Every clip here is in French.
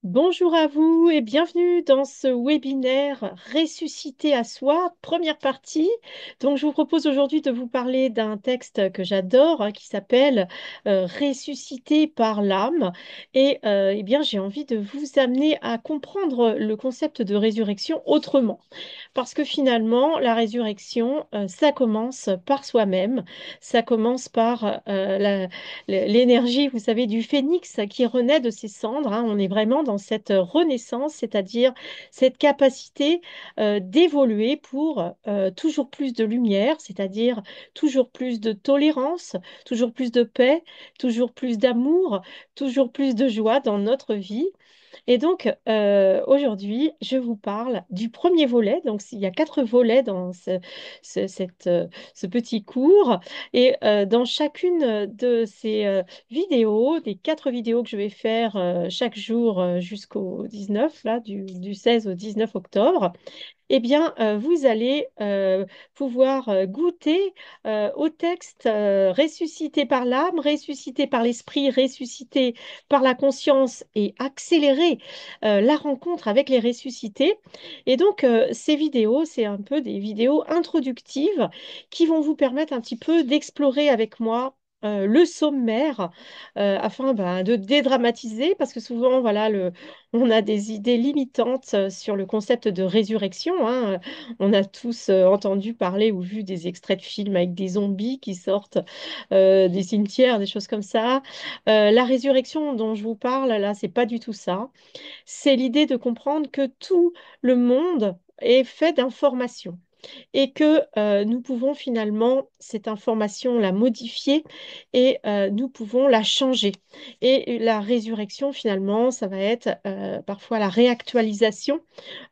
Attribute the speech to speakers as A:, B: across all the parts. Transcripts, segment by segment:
A: Bonjour à vous et bienvenue dans ce webinaire Ressusciter à soi, première partie. Donc, je vous propose aujourd'hui de vous parler d'un texte que j'adore qui s'appelle Ressusciter par l'âme. Eh bien, j'ai envie de vous amener à comprendre le concept de résurrection autrement. Parce que finalement, la résurrection, ça commence par soi-même. Ça commence par l'énergie, vous savez, du phénix qui renaît de ses cendres, hein. On est vraiment dans cette renaissance, c'est-à-dire cette capacité d'évoluer pour toujours plus de lumière, c'est-à-dire toujours plus de tolérance, toujours plus de paix, toujours plus d'amour, toujours plus de joie dans notre vie. Et donc, aujourd'hui, je vous parle du premier volet. Donc, il y a quatre volets dans ce petit cours. Et dans chacune de ces vidéos, des quatre vidéos que je vais faire chaque jour jusqu'au 19, là, du 16 au 19 octobre, eh bien, vous allez pouvoir goûter au texte ressuscité par l'âme, ressuscité par l'esprit, ressuscité par la conscience et accélérer la rencontre avec les ressuscités. Et donc, ces vidéos, c'est un peu des vidéos introductives qui vont vous permettre un petit peu d'explorer avec moi. Le sommaire afin de dédramatiser parce que souvent voilà on a des idées limitantes sur le concept de résurrection, hein. On a tous entendu parler ou vu des extraits de films avec des zombies qui sortent des cimetières, des choses comme ça. La résurrection dont je vous parle, là, c'est pas du tout ça. C'est l'idée de comprendre que tout le monde est fait d'informations et que nous pouvons finalement cette information la modifier et nous pouvons la changer. Et la résurrection, finalement, ça va être parfois la réactualisation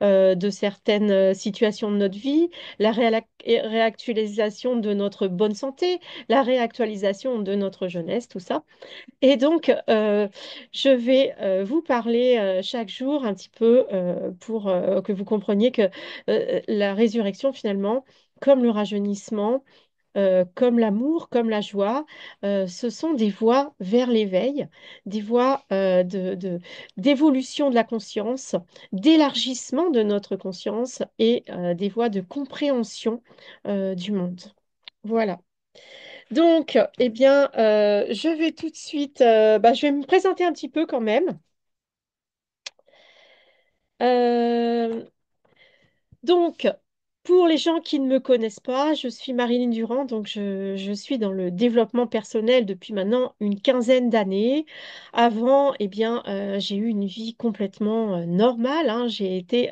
A: de certaines situations de notre vie, la réactualisation de notre bonne santé, la réactualisation de notre jeunesse, tout ça. Et donc, je vais vous parler chaque jour un petit peu pour que vous compreniez que la résurrection, finalement, comme le rajeunissement, comme l'amour, comme la joie, ce sont des voies vers l'éveil, des voies d'évolution de la conscience, d'élargissement de notre conscience et des voies de compréhension du monde. Voilà. Donc, eh bien, je vais tout de suite, je vais me présenter un petit peu quand même. Euh, donc, pour les gens qui ne me connaissent pas, je suis Marilyn Durand, donc je suis dans le développement personnel depuis maintenant une quinzaine d'années. Avant, eh bien, j'ai eu une vie complètement normale, hein. J'ai été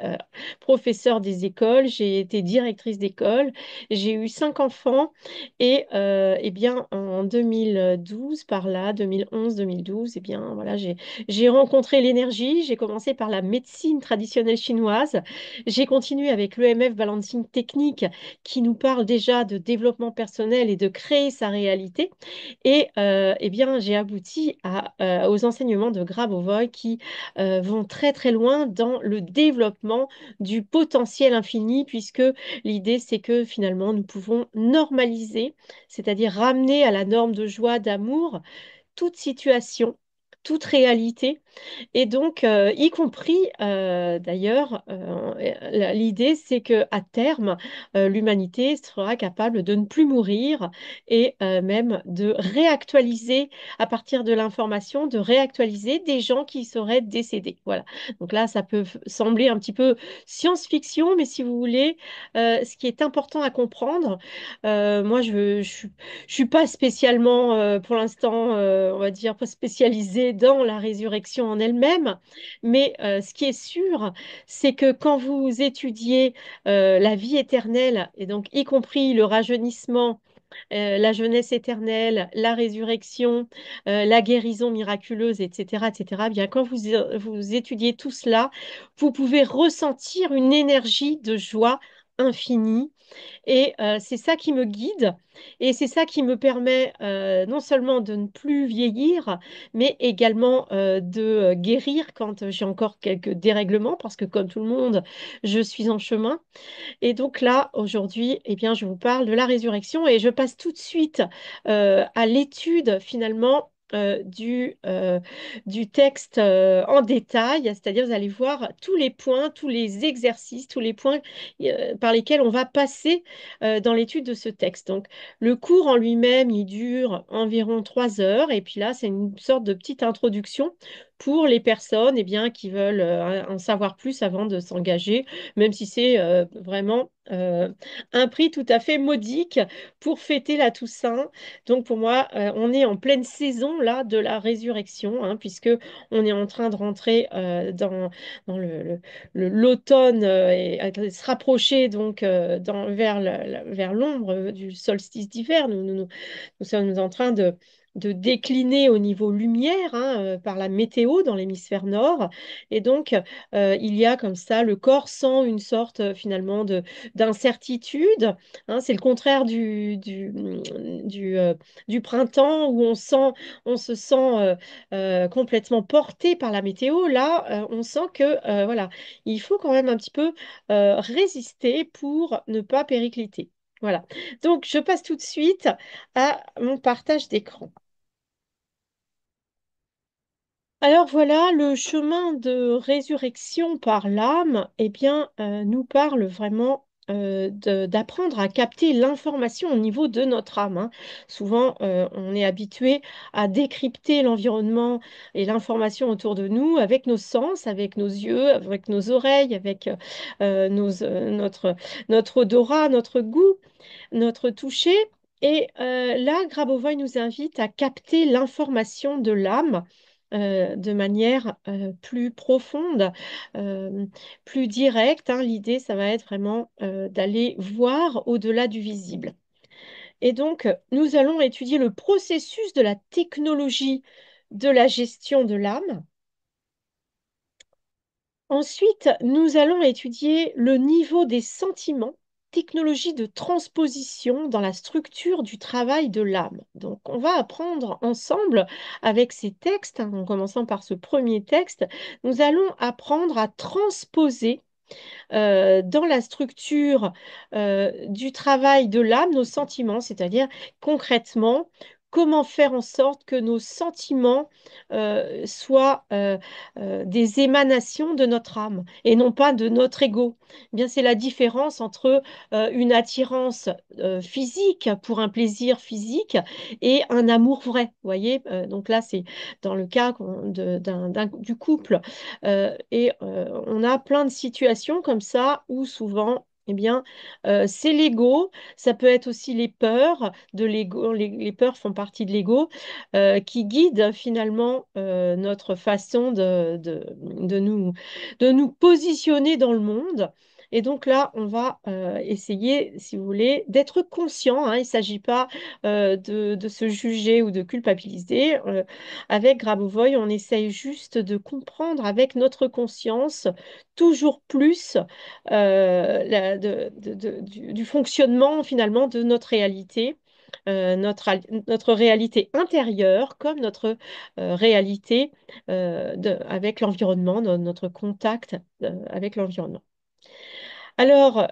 A: professeure des écoles, j'ai été directrice d'école, j'ai eu cinq enfants et eh bien, en 2012, par là, 2011-2012, eh bien, voilà, j'ai rencontré l'énergie. J'ai commencé par la médecine traditionnelle chinoise. J'ai continué avec l'EMF Balancing Technique qui nous parle déjà de développement personnel et de créer sa réalité. Et eh bien, j'ai abouti aux enseignements de Grabovoi qui vont très très loin dans le développement du potentiel infini, puisque l'idée c'est que finalement nous pouvons normaliser, c'est-à-dire ramener à la norme de joie, d'amour, toute situation, toute réalité et donc, y compris, d'ailleurs, l'idée, c'est que à terme, l'humanité sera capable de ne plus mourir et même de réactualiser, à partir de l'information, de réactualiser des gens qui seraient décédés. Voilà. Donc là, ça peut sembler un petit peu science-fiction, mais si vous voulez, ce qui est important à comprendre, moi, je suis pas spécialement, pour l'instant, on va dire, pas spécialisée dans la résurrection en elle-même, mais ce qui est sûr, c'est que quand vous étudiez la vie éternelle, et donc y compris le rajeunissement, la jeunesse éternelle, la résurrection, la guérison miraculeuse, etc., bien quand vous étudiez tout cela, vous pouvez ressentir une énergie de joie infinie et c'est ça qui me guide et c'est ça qui me permet non seulement de ne plus vieillir, mais également de guérir quand j'ai encore quelques dérèglements, parce que comme tout le monde, je suis en chemin. Et donc là, aujourd'hui, eh bien, je vous parle de la résurrection et je passe tout de suite à l'étude finalement du texte en détail, c'est-à-dire vous allez voir tous les points, tous les exercices, tous les points par lesquels on va passer dans l'étude de ce texte. Donc, le cours en lui-même, il dure environ 3 heures, et puis là, c'est une sorte de petite introduction pour les personnes qui veulent en savoir plus avant de s'engager, même si c'est vraiment un prix tout à fait modique pour fêter la Toussaint. Donc pour moi, on est en pleine saison là de la résurrection, hein, puisque on est en train de rentrer dans l'automne et se rapprocher donc vers l'ombre du solstice d'hiver. Nous sommes en train de décliner au niveau lumière, hein, par la météo dans l'hémisphère nord. Et donc, il y a comme ça, le corps sent une sorte finalement d'incertitude, hein. C'est le contraire du printemps où on se sent complètement porté par la météo. Là, on sent que voilà, il faut quand même un petit peu résister pour ne pas péricliter. Voilà. Donc, je passe tout de suite à mon partage d'écran. Alors voilà, le chemin de résurrection par l'âme, nous parle vraiment d'apprendre à capter l'information au niveau de notre âme, hein. Souvent, on est habitué à décrypter l'environnement et l'information autour de nous avec nos sens, avec nos yeux, avec nos oreilles, avec notre odorat, notre goût, notre toucher. Et là, Grabovoi nous invite à capter l'information de l'âme de manière plus profonde, euh, plus directe, hein. L'idée, ça va être vraiment d'aller voir au-delà du visible. Et donc, nous allons étudier le processus de la technologie de la gestion de l'âme. Ensuite, nous allons étudier le niveau des sentiments, technologie de transposition dans la structure du travail de l'âme. Donc, on va apprendre ensemble avec ces textes, hein, en commençant par ce premier texte, nous allons apprendre à transposer dans la structure du travail de l'âme, nos sentiments, c'est-à-dire concrètement, comment faire en sorte que nos sentiments soient des émanations de notre âme et non pas de notre ego. Eh bien, c'est la différence entre une attirance physique pour un plaisir physique et un amour vrai. Vous voyez. Donc là, c'est dans le cas du couple. On a plein de situations comme ça où souvent, c'est l'ego. Ça peut être aussi les peurs de l'ego. Les peurs font partie de l'ego qui guident finalement notre façon de nous positionner dans le monde. Et donc là, on va essayer, si vous voulez, d'être conscient, hein. Il ne s'agit pas de se juger ou de culpabiliser. Avec Grabovoi, on essaye juste de comprendre avec notre conscience toujours plus du fonctionnement finalement de notre réalité, notre réalité intérieure comme notre réalité avec l'environnement, notre contact avec l'environnement. Alors,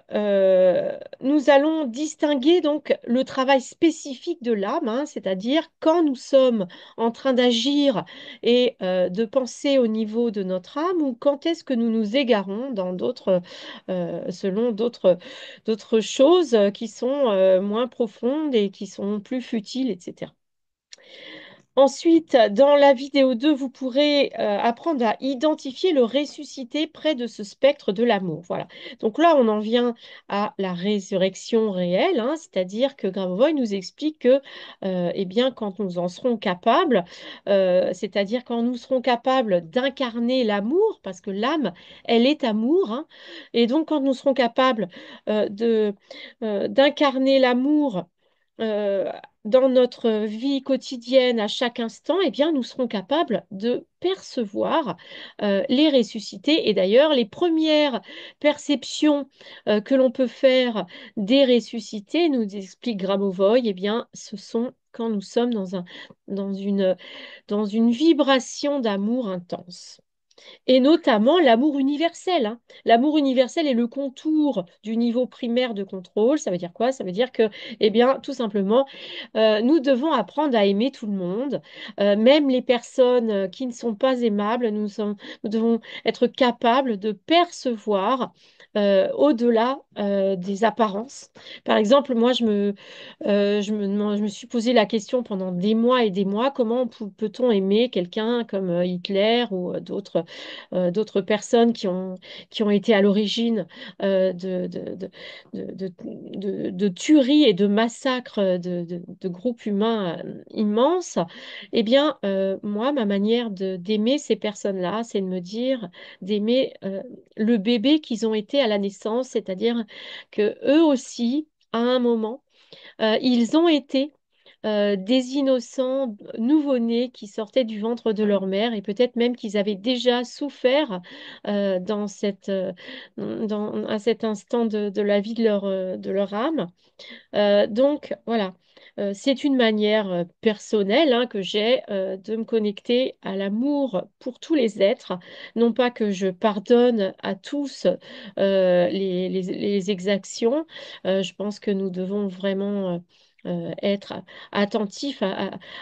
A: nous allons distinguer donc le travail spécifique de l'âme, hein, c'est-à-dire quand nous sommes en train d'agir et de penser au niveau de notre âme, ou quand est-ce que nous nous égarons dans selon d'autres choses qui sont moins profondes et qui sont plus futiles, etc. Ensuite, dans la vidéo 2, vous pourrez apprendre à identifier le ressuscité près de ce spectre de l'amour. Voilà. Donc là, on en vient à la résurrection réelle, hein, c'est-à-dire que Grabovoi nous explique que, quand nous en serons capables, c'est-à-dire quand nous serons capables d'incarner l'amour, parce que l'âme, elle est amour, hein, et donc quand nous serons capables d'incarner l'amour, euh, dans notre vie quotidienne à chaque instant, nous serons capables de percevoir les ressuscités. Et d'ailleurs, les premières perceptions que l'on peut faire des ressuscités, nous explique Grabovoi, ce sont quand nous sommes dans une vibration d'amour intense. et notamment l'amour universel, hein. L'amour universel est le contour du niveau primaire de contrôle. Ça veut dire quoi? Ça veut dire que, eh bien, tout simplement, nous devons apprendre à aimer tout le monde, même les personnes qui ne sont pas aimables. Nous devons être capables de percevoir au-delà des apparences. Par exemple, moi, je me suis posé la question pendant des mois et des mois, comment peut-on aimer quelqu'un comme Hitler ou d'autres personnes qui ont été à l'origine de tueries et de massacres de groupes humains immenses. Eh bien, moi, ma manière d'aimer ces personnes-là, c'est de me dire, d'aimer le bébé qu'ils ont été à la naissance, c'est-à-dire que eux aussi, à un moment, ils ont été des innocents nouveau-nés qui sortaient du ventre de leur mère et peut-être même qu'ils avaient déjà souffert à cet instant de la vie de leur âme. Donc voilà. C'est une manière personnelle, hein, que j'ai de me connecter à l'amour pour tous les êtres. Non pas que je pardonne à tous les exactions. Je pense que nous devons vraiment être attentifs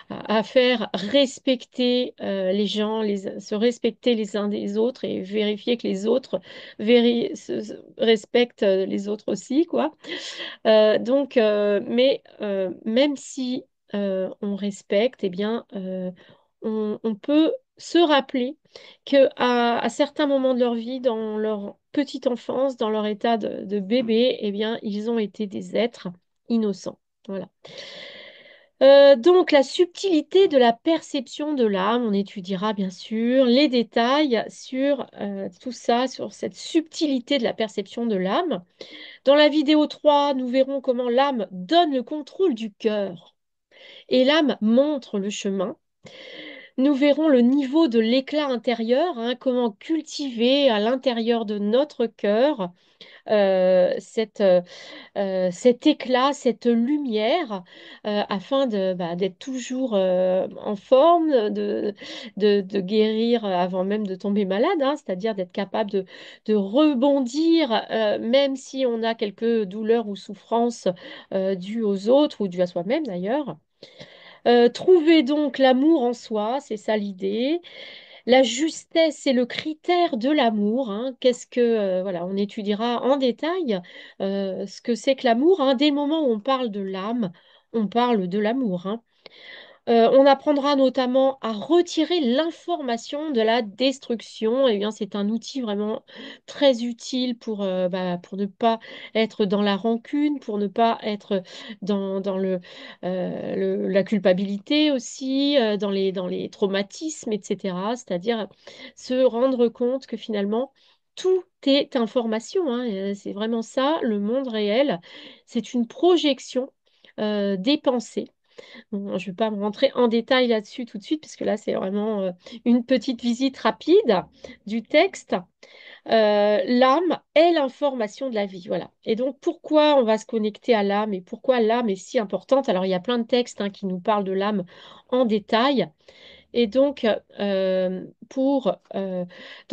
A: à faire respecter les gens, se respecter les uns des autres et vérifier que les autres respectent les autres aussi, quoi. Mais même si on respecte, eh bien, on peut se rappeler que à certains moments de leur vie, dans leur petite enfance, dans leur état de bébé, eh bien, ils ont été des êtres innocents. Voilà. Donc, la subtilité de la perception de l'âme, on étudiera bien sûr les détails sur tout ça, sur cette subtilité de la perception de l'âme. Dans la vidéo 3, nous verrons comment l'âme donne le contrôle du cœur et l'âme montre le chemin. Nous verrons le niveau de l'éclat intérieur, hein, comment cultiver à l'intérieur de notre cœur cet éclat, cette lumière, afin d'être toujours en forme, de guérir avant même de tomber malade, hein, c'est-à-dire d'être capable de rebondir, même si on a quelques douleurs ou souffrances dues aux autres ou dues à soi-même d'ailleurs. Trouver donc l'amour en soi, c'est ça l'idée. La justesse, c'est le critère de l'amour, hein. Voilà, on étudiera en détail ce que c'est que l'amour, hein. Dès le moment où on parle de l'âme, on parle de l'amour, hein. On apprendra notamment à retirer l'information de la destruction. Eh bien, c'est un outil vraiment très utile pour ne pas être dans la rancune, pour ne pas être dans la culpabilité aussi, dans les traumatismes, etc. C'est-à-dire se rendre compte que finalement, tout est information, hein. C'est vraiment ça, le monde réel. C'est une projection des pensées. Bon, je ne vais pas me rentrer en détail là-dessus tout de suite, parce que là, c'est vraiment une petite visite rapide du texte. L'âme est l'information de la vie, voilà. Et donc, pourquoi on va se connecter à l'âme et pourquoi l'âme est si importante? Alors, il y a plein de textes, hein, qui nous parlent de l'âme en détail. Et donc, dans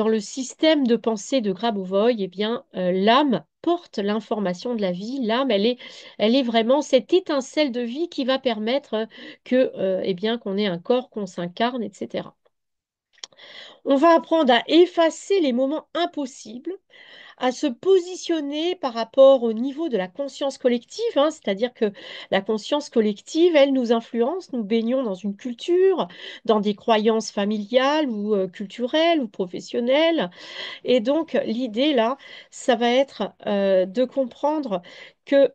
A: le système de pensée de Grabovoi, eh bien, l'âme porte l'information de la vie. L'âme, elle est vraiment cette étincelle de vie qui va permettre eh bien, qu'on ait un corps, qu'on s'incarne, etc. On va apprendre à effacer les moments impossibles, à se positionner par rapport au niveau de la conscience collective, hein, c'est-à-dire que la conscience collective, elle nous influence, nous baignons dans une culture, dans des croyances familiales ou culturelles ou professionnelles. Et donc, l'idée là, ça va être de comprendre que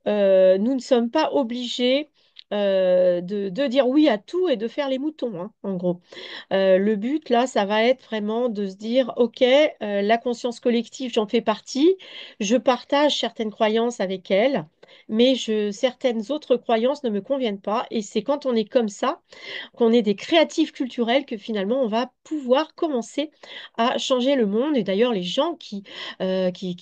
A: nous ne sommes pas obligés de dire oui à tout et de faire les moutons, hein, en gros. Le but, là, ça va être vraiment de se dire, OK, la conscience collective, j'en fais partie, je partage certaines croyances avec elle. mais certaines autres croyances ne me conviennent pas. Et c'est quand on est comme ça, qu'on est des créatifs culturels, que finalement on va pouvoir commencer à changer le monde. Et d'ailleurs, les gens qui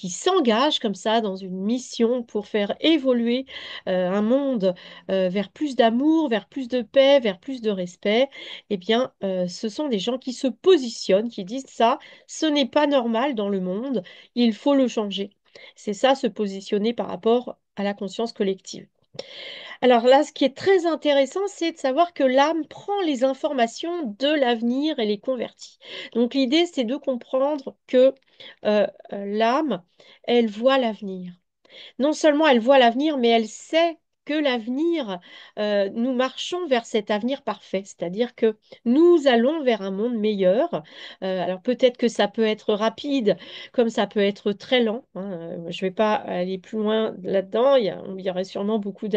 A: s'engagent comme ça dans une mission pour faire évoluer un monde vers plus d'amour, vers plus de paix, vers plus de respect, eh bien, ce sont des gens qui se positionnent, qui disent ça, ce n'est pas normal dans le monde, il faut le changer. C'est ça, se positionner par rapport à la conscience collective. Alors là, ce qui est très intéressant, c'est de savoir que l'âme prend les informations de l'avenir et les convertit. Donc l'idée, c'est de comprendre que l'âme, elle voit l'avenir. Non seulement elle voit l'avenir, mais elle sait que l'avenir, nous marchons vers cet avenir parfait, c'est-à-dire que nous allons vers un monde meilleur. Alors peut-être que ça peut être rapide, comme ça peut être très lent, hein. Je ne vais pas aller plus loin là-dedans. Il y aurait sûrement beaucoup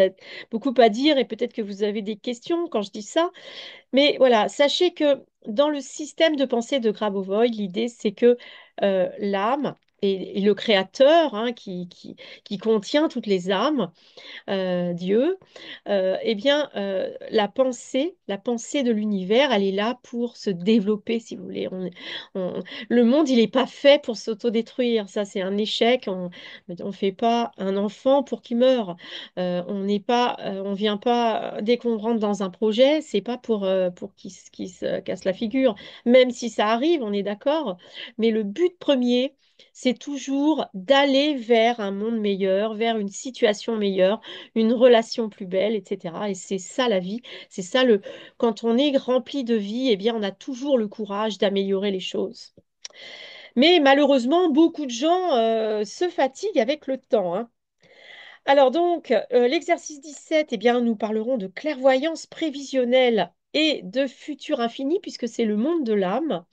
A: à dire et peut-être que vous avez des questions quand je dis ça. Mais voilà, sachez que dans le système de pensée de Grabovoi, l'idée c'est que l'âme et le créateur, hein, qui contient toutes les âmes, Dieu, eh bien, la pensée de l'univers, elle est là pour se développer, si vous voulez. Le monde, il n'est pas fait pour s'autodétruire. Ça, c'est un échec. On fait pas un enfant pour qu'il meure. On vient pas, dès qu'on rentre dans un projet, c'est pas pour qu'il se casse la figure. Même si ça arrive, on est d'accord. Mais le but premier, c'est toujours d'aller vers un monde meilleur, vers une situation meilleure, une relation plus belle, etc. Et c'est ça la vie. C'est ça quand on est rempli de vie, eh bien, on a toujours le courage d'améliorer les choses. Mais malheureusement, beaucoup de gens se fatiguent avec le temps, hein. Alors donc, l'exercice 17, eh bien, nous parlerons de clairvoyance prévisionnelle et de futur infini, puisque c'est le monde de l'âme.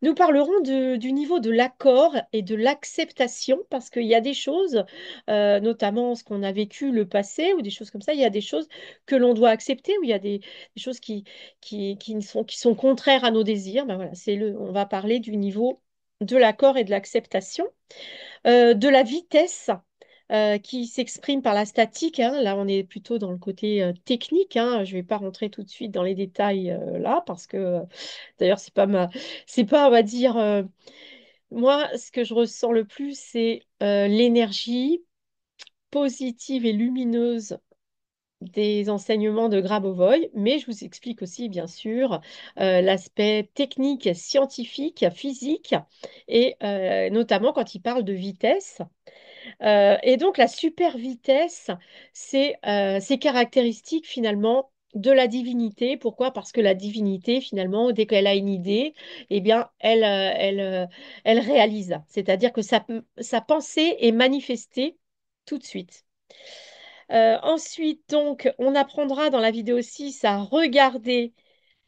A: Nous parlerons du niveau de l'accord et de l'acceptation, parce qu'il y a des choses, notamment ce qu'on a vécu le passé, ou des choses comme ça, il y a des choses que l'on doit accepter, ou il y a des choses qui sont contraires à nos désirs. Ben voilà, on va parler du niveau de l'accord et de l'acceptation, de la vitesse. Qui s'exprime par la statique, hein. Là, on est plutôt dans le côté technique, hein. Je ne vais pas rentrer tout de suite dans les détails là, parce que d'ailleurs, c'est pas, on va dire, moi, ce que je ressens le plus, c'est l'énergie positive et lumineuse des enseignements de Grabovoi, mais je vous explique aussi, bien sûr, l'aspect technique, scientifique, physique, et notamment quand il parle de vitesse. Et donc la super vitesse, c'est caractéristique finalement de la divinité. Pourquoi? Parce que la divinité, finalement, dès qu'elle a une idée, eh bien, elle réalise. C'est-à-dire que sa pensée est manifestée tout de suite. Ensuite, donc, on apprendra dans la vidéo 6 à regarder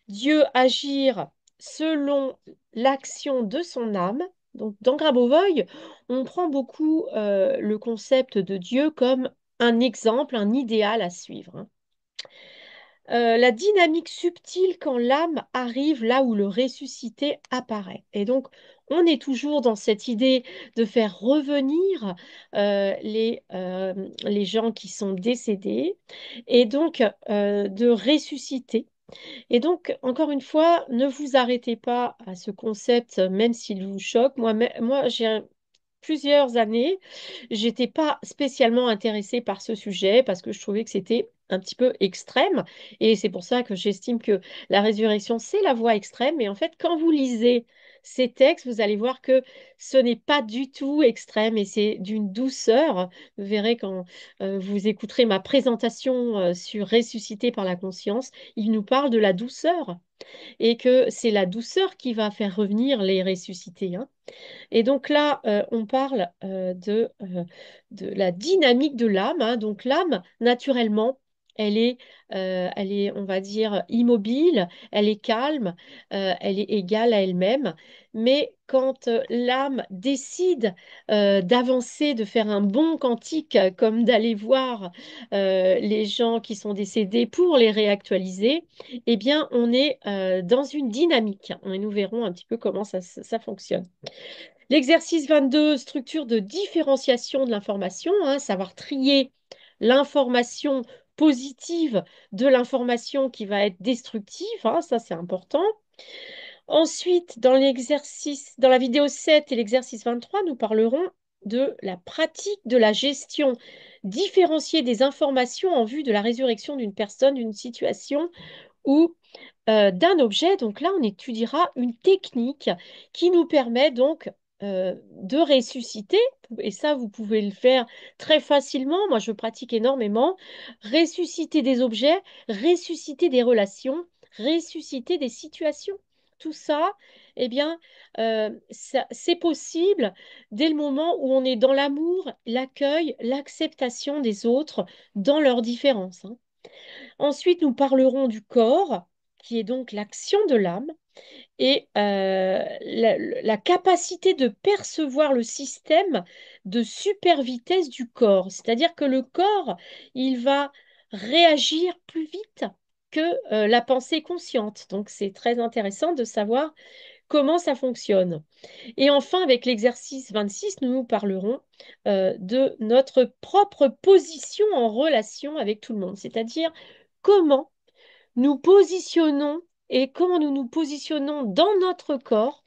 A: Dieu agir selon l'action de son âme. Donc, dans Grabovoi, on prend beaucoup le concept de Dieu comme un exemple, un idéal à suivre, hein. La dynamique subtile quand l'âme arrive là où le ressuscité apparaît. Et donc, on est toujours dans cette idée de faire revenir les gens qui sont décédés et donc de ressusciter. Et donc, encore une fois, ne vous arrêtez pas à ce concept, même s'il vous choque. Moi j'ai plusieurs années, j'étais pas spécialement intéressée par ce sujet parce que je trouvais que c'était un petit peu extrême. Et c'est pour ça que j'estime que la résurrection, c'est la voie extrême. Et en fait, quand vous lisez ces textes, vous allez voir que ce n'est pas du tout extrême et c'est d'une douceur. Vous verrez quand vous écouterez ma présentation sur Ressuscité par la conscience, il nous parle de la douceur et que c'est la douceur qui va faire revenir les ressuscités, hein. Et donc là, on parle de la dynamique de l'âme, hein. Donc l'âme, naturellement, elle est, on va dire, immobile, elle est calme, elle est égale à elle-même. Mais quand l'âme décide d'avancer, de faire un bond quantique, comme d'aller voir les gens qui sont décédés pour les réactualiser, eh bien, on est dans une dynamique. Et nous verrons un petit peu comment ça fonctionne. L'exercice 22, structure de différenciation de l'information, hein, savoir trier l'information positive de l'information qui va être destructive, hein, ça c'est important. Ensuite, dans la vidéo 7 et l'exercice 23, nous parlerons de la pratique de la gestion différenciée des informations en vue de la résurrection d'une personne, d'une situation ou d'un objet. Donc là, on étudiera une technique qui nous permet donc de ressusciter, et ça, vous pouvez le faire très facilement. Moi, je pratique énormément. Ressusciter des objets, ressusciter des relations, ressusciter des situations. Tout ça, eh bien, c'est possible dès le moment où on est dans l'amour, l'accueil, l'acceptation des autres dans leurs différences, hein. Ensuite, nous parlerons du corps, qui est donc l'action de l'âme, et la capacité de percevoir le système de super vitesse du corps. C'est-à-dire que le corps, il va réagir plus vite que la pensée consciente. Donc, c'est très intéressant de savoir comment ça fonctionne. Et enfin, avec l'exercice 26, nous nous parlerons de notre propre position en relation avec tout le monde, c'est-à-dire comment nous positionnons et comment nous nous positionnons dans notre corps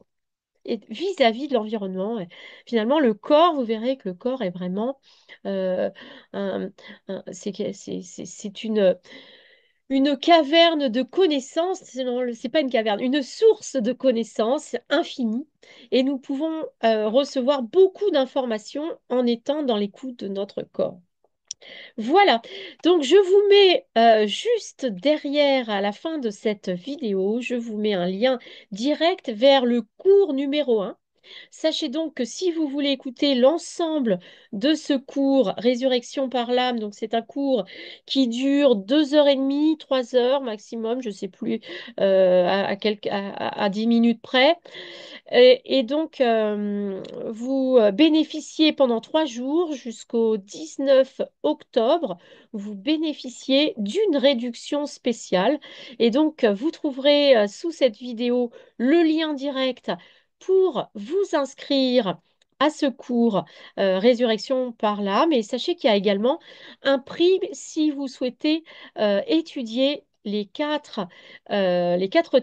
A: et vis-à-vis de l'environnement. Et finalement, le corps, vous verrez que le corps est vraiment euh, un- c'est une caverne de connaissances. Non, c'est pas une caverne, une source de connaissances infinie. Et nous pouvons recevoir beaucoup d'informations en étant dans l'écoute de notre corps. Voilà, donc je vous mets juste derrière, à la fin de cette vidéo, je vous mets un lien direct vers le cours numéro 1. Sachez donc que si vous voulez écouter l'ensemble de ce cours Résurrection par l'âme, donc c'est un cours qui dure 2 heures et demie, 3 heures maximum, je ne sais plus, à 10 minutes près. Et donc, vous bénéficiez pendant 3 jours jusqu'au 19 octobre, vous bénéficiez d'une réduction spéciale. Et donc, vous trouverez sous cette vidéo le lien direct pour vous inscrire à ce cours Résurrection par l'âme. Et sachez qu'il y a également un prix si vous souhaitez étudier les quatre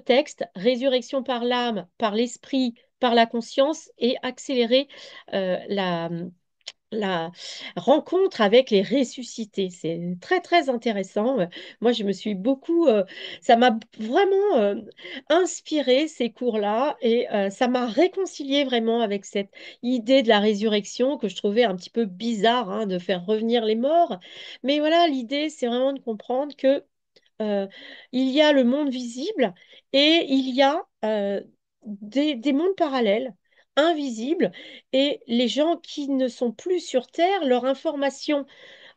A: textes, Résurrection par l'âme, par l'esprit, par la conscience, et accélérer la rencontre avec les ressuscités. C'est très, très intéressant. Moi, je me suis beaucoup, ça m'a vraiment inspiré ces cours-là, et ça m'a réconcilié vraiment avec cette idée de la résurrection que je trouvais un petit peu bizarre, hein, de faire revenir les morts. Mais voilà, l'idée, c'est vraiment de comprendre que euh, il y a le monde visible et il y a des mondes parallèles, invisibles, et les gens qui ne sont plus sur Terre, leur information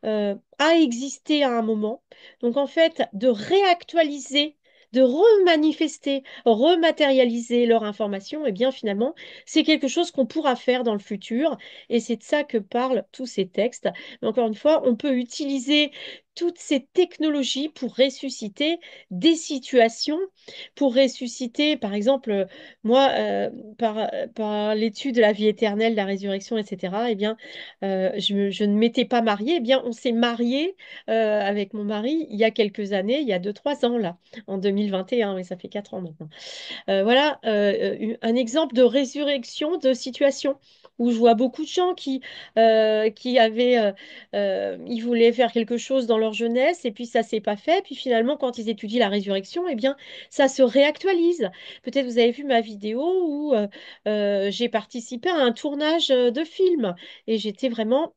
A: a existé à un moment. Donc en fait, de réactualiser, de remanifester, rematérialiser leur information, et bien finalement, c'est quelque chose qu'on pourra faire dans le futur. Et c'est de ça que parlent tous ces textes. Mais encore une fois, on peut utiliser toutes ces technologies pour ressusciter des situations, pour ressusciter, par exemple, moi, par l'étude de la vie éternelle, la résurrection, etc., eh bien, je ne m'étais pas mariée. Eh bien, on s'est marié avec mon mari il y a quelques années, il y a 2, 3 ans, là, en 2021. Oui, ça fait 4 ans maintenant. Voilà un exemple de résurrection de situation où je vois beaucoup de gens qui avaient, ils voulaient faire quelque chose dans leur jeunesse et puis ça s'est pas fait. Puis finalement, quand ils étudient la résurrection, eh bien, ça se réactualise. Peut-être vous avez vu ma vidéo où j'ai participé à un tournage de film et j'étais vraiment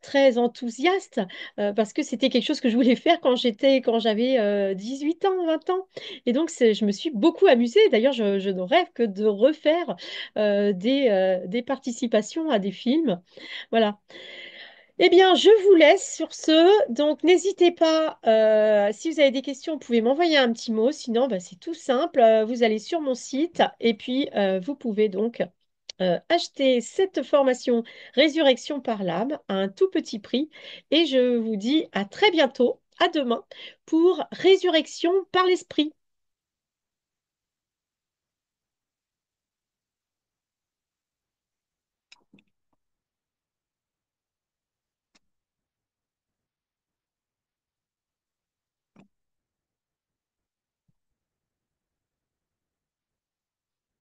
A: très enthousiaste parce que c'était quelque chose que je voulais faire quand j'avais 18 ans, 20 ans. Et donc, je me suis beaucoup amusée. D'ailleurs, je ne rêve que de refaire des participations à des films. Voilà. Eh bien, je vous laisse sur ce. Donc, n'hésitez pas, si vous avez des questions, vous pouvez m'envoyer un petit mot. Sinon, bah, c'est tout simple. Vous allez sur mon site et puis vous pouvez donc acheter cette formation Résurrection par l'âme à un tout petit prix. Et je vous dis à très bientôt, à demain, pour Résurrection par l'esprit.